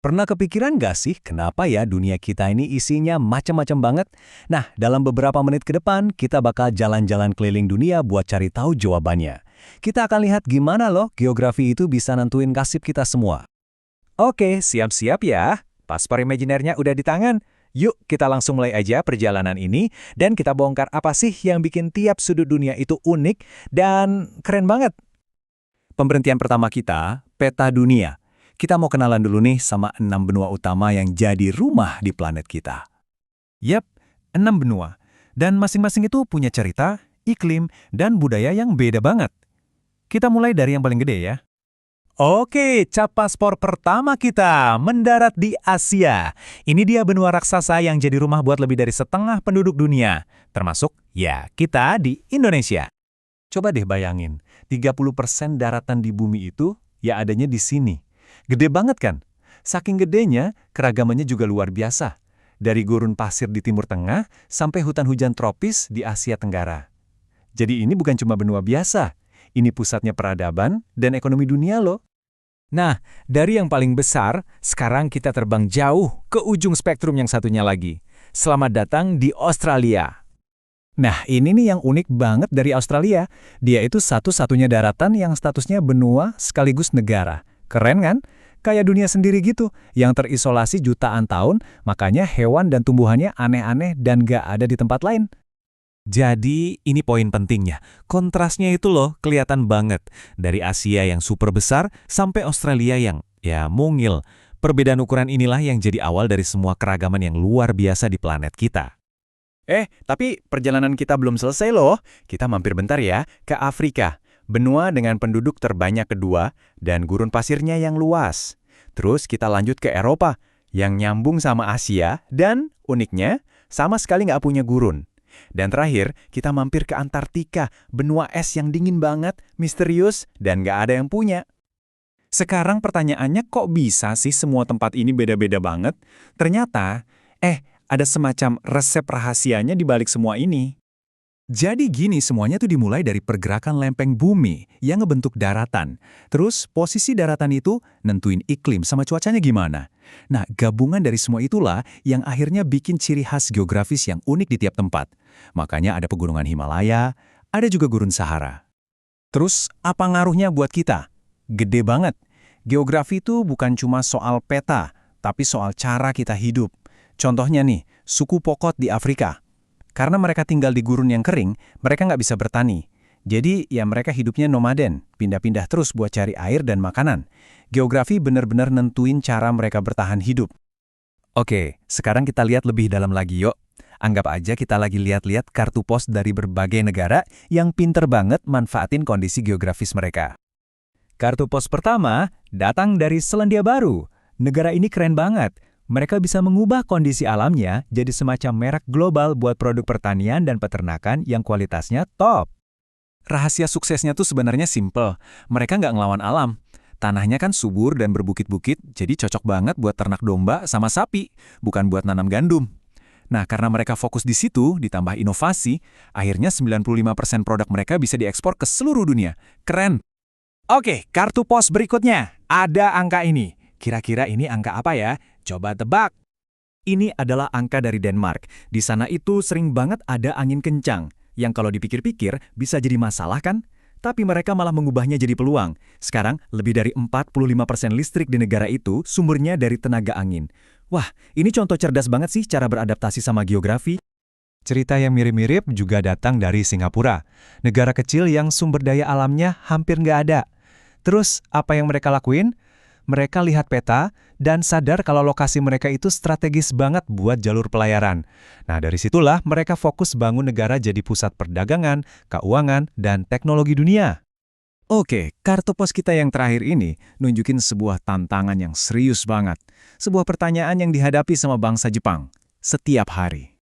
Pernah kepikiran nggak sih kenapa ya dunia kita ini isinya macam-macam banget? Nah, dalam beberapa menit ke depan, kita bakal jalan-jalan keliling dunia buat cari tahu jawabannya. Kita akan lihat gimana loh geografi itu bisa nentuin nasib kita semua. Oke, siap-siap ya. Paspor imajinernya udah di tangan. Yuk, kita langsung mulai aja perjalanan ini dan kita bongkar apa sih yang bikin tiap sudut dunia itu unik dan keren banget. Pemberhentian pertama kita, peta dunia. Kita mau kenalan dulu nih sama 6 benua utama yang jadi rumah di planet kita. Yap, 6 benua. Dan masing-masing itu punya cerita, iklim, dan budaya yang beda banget. Kita mulai dari yang paling gede ya. Oke, cap paspor pertama kita mendarat di Asia. Ini dia benua raksasa yang jadi rumah buat lebih dari setengah penduduk dunia. Termasuk, ya, kita di Indonesia. Coba deh bayangin, 30% daratan di bumi itu ya adanya di sini. Gede banget kan? Saking gedenya, keragamannya juga luar biasa. Dari gurun pasir di Timur Tengah sampai hutan hujan tropis di Asia Tenggara. Jadi ini bukan cuma benua biasa. Ini pusatnya peradaban dan ekonomi dunia loh. Nah, dari yang paling besar, sekarang kita terbang jauh ke ujung spektrum yang satunya lagi. Selamat datang di Australia. Nah, ini nih yang unik banget dari Australia. Dia itu satu-satunya daratan yang statusnya benua sekaligus negara. Keren kan? Kayak dunia sendiri gitu, yang terisolasi jutaan tahun, makanya hewan dan tumbuhannya aneh-aneh dan gak ada di tempat lain. Jadi, ini poin pentingnya. Kontrasnya itu loh kelihatan banget. Dari Asia yang super besar sampai Australia yang, ya, mungil. Perbedaan ukuran inilah yang jadi awal dari semua keragaman yang luar biasa di planet kita. Tapi perjalanan kita belum selesai loh. Kita mampir bentar ya ke Afrika. Benua dengan penduduk terbanyak kedua dan gurun pasirnya yang luas. Terus kita lanjut ke Eropa yang nyambung sama Asia dan, uniknya, sama sekali nggak punya gurun. Dan terakhir, kita mampir ke Antartika, benua es yang dingin banget, misterius, dan nggak ada yang punya. Sekarang pertanyaannya kok bisa sih semua tempat ini beda-beda banget? Ternyata, ada semacam resep rahasianya di balik semua ini. Jadi gini, semuanya tuh dimulai dari pergerakan lempeng bumi yang ngebentuk daratan. Terus posisi daratan itu nentuin iklim sama cuacanya gimana. Nah, gabungan dari semua itulah yang akhirnya bikin ciri khas geografis yang unik di tiap tempat. Makanya ada pegunungan Himalaya, ada juga gurun Sahara. Terus apa ngaruhnya buat kita? Gede banget. Geografi itu bukan cuma soal peta, tapi soal cara kita hidup. Contohnya nih, suku Pokot di Afrika. Karena mereka tinggal di gurun yang kering, mereka nggak bisa bertani. Jadi ya mereka hidupnya nomaden, pindah-pindah terus buat cari air dan makanan. Geografi benar-benar nentuin cara mereka bertahan hidup. Oke, sekarang kita lihat lebih dalam lagi yuk. Anggap aja kita lagi lihat-lihat kartu pos dari berbagai negara yang pinter banget manfaatin kondisi geografis mereka. Kartu pos pertama datang dari Selandia Baru. Negara ini keren banget. Mereka bisa mengubah kondisi alamnya jadi semacam merek global buat produk pertanian dan peternakan yang kualitasnya top. Rahasia suksesnya tuh sebenarnya simple. Mereka nggak ngelawan alam. Tanahnya kan subur dan berbukit-bukit, jadi cocok banget buat ternak domba sama sapi, bukan buat nanam gandum. Nah, karena mereka fokus di situ, ditambah inovasi, akhirnya 95% produk mereka bisa diekspor ke seluruh dunia. Keren! Oke, kartu pos berikutnya. Ada angka ini. Kira-kira ini angka apa ya? Coba tebak. Ini adalah angka dari Denmark. Di sana itu sering banget ada angin kencang, yang kalau dipikir-pikir bisa jadi masalah kan? Tapi mereka malah mengubahnya jadi peluang. Sekarang, lebih dari 45% listrik di negara itu sumbernya dari tenaga angin. Wah, ini contoh cerdas banget sih cara beradaptasi sama geografi. Cerita yang mirip-mirip juga datang dari Singapura. Negara kecil yang sumber daya alamnya hampir nggak ada. Terus, apa yang mereka lakuin? Mereka lihat peta dan sadar kalau lokasi mereka itu strategis banget buat jalur pelayaran. Nah, dari situlah mereka fokus bangun negara jadi pusat perdagangan, keuangan, dan teknologi dunia. Oke, kartu pos kita yang terakhir ini nunjukin sebuah tantangan yang serius banget. Sebuah pertanyaan yang dihadapi sama bangsa Jepang setiap hari.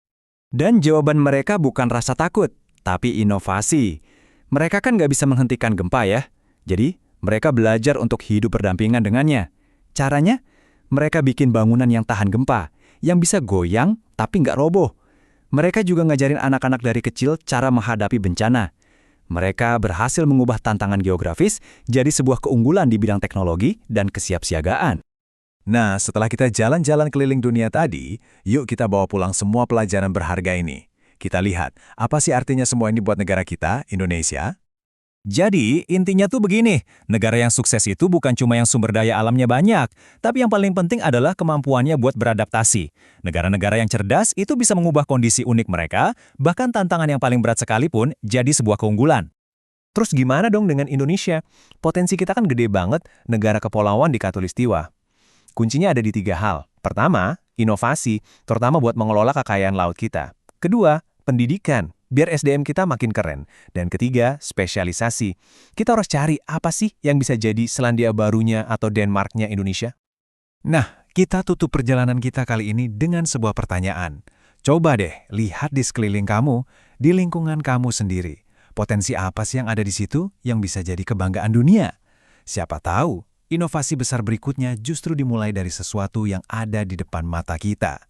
Dan jawaban mereka bukan rasa takut, tapi inovasi. Mereka kan nggak bisa menghentikan gempa ya. Jadi, mereka belajar untuk hidup berdampingan dengannya. Caranya, mereka bikin bangunan yang tahan gempa, yang bisa goyang tapi nggak roboh. Mereka juga ngajarin anak-anak dari kecil cara menghadapi bencana. Mereka berhasil mengubah tantangan geografis jadi sebuah keunggulan di bidang teknologi dan kesiapsiagaan. Nah, setelah kita jalan-jalan keliling dunia tadi, yuk kita bawa pulang semua pelajaran berharga ini. Kita lihat, apa sih artinya semua ini buat negara kita, Indonesia? Jadi, intinya tuh begini, negara yang sukses itu bukan cuma yang sumber daya alamnya banyak, tapi yang paling penting adalah kemampuannya buat beradaptasi. Negara-negara yang cerdas itu bisa mengubah kondisi unik mereka, bahkan tantangan yang paling berat sekalipun jadi sebuah keunggulan. Terus gimana dong dengan Indonesia? Potensi kita kan gede banget, negara kepulauan di Khatulistiwa. Kuncinya ada di 3 hal. Pertama, inovasi, terutama buat mengelola kekayaan laut kita. Kedua, pendidikan, biar SDM kita makin keren. Dan ketiga, spesialisasi. Kita harus cari apa sih yang bisa jadi Selandia Barunya atau Denmarknya Indonesia? Nah, kita tutup perjalanan kita kali ini dengan sebuah pertanyaan. Coba deh, lihat di sekeliling kamu, di lingkungan kamu sendiri. Potensi apa sih yang ada di situ yang bisa jadi kebanggaan dunia? Siapa tahu, inovasi besar berikutnya justru dimulai dari sesuatu yang ada di depan mata kita.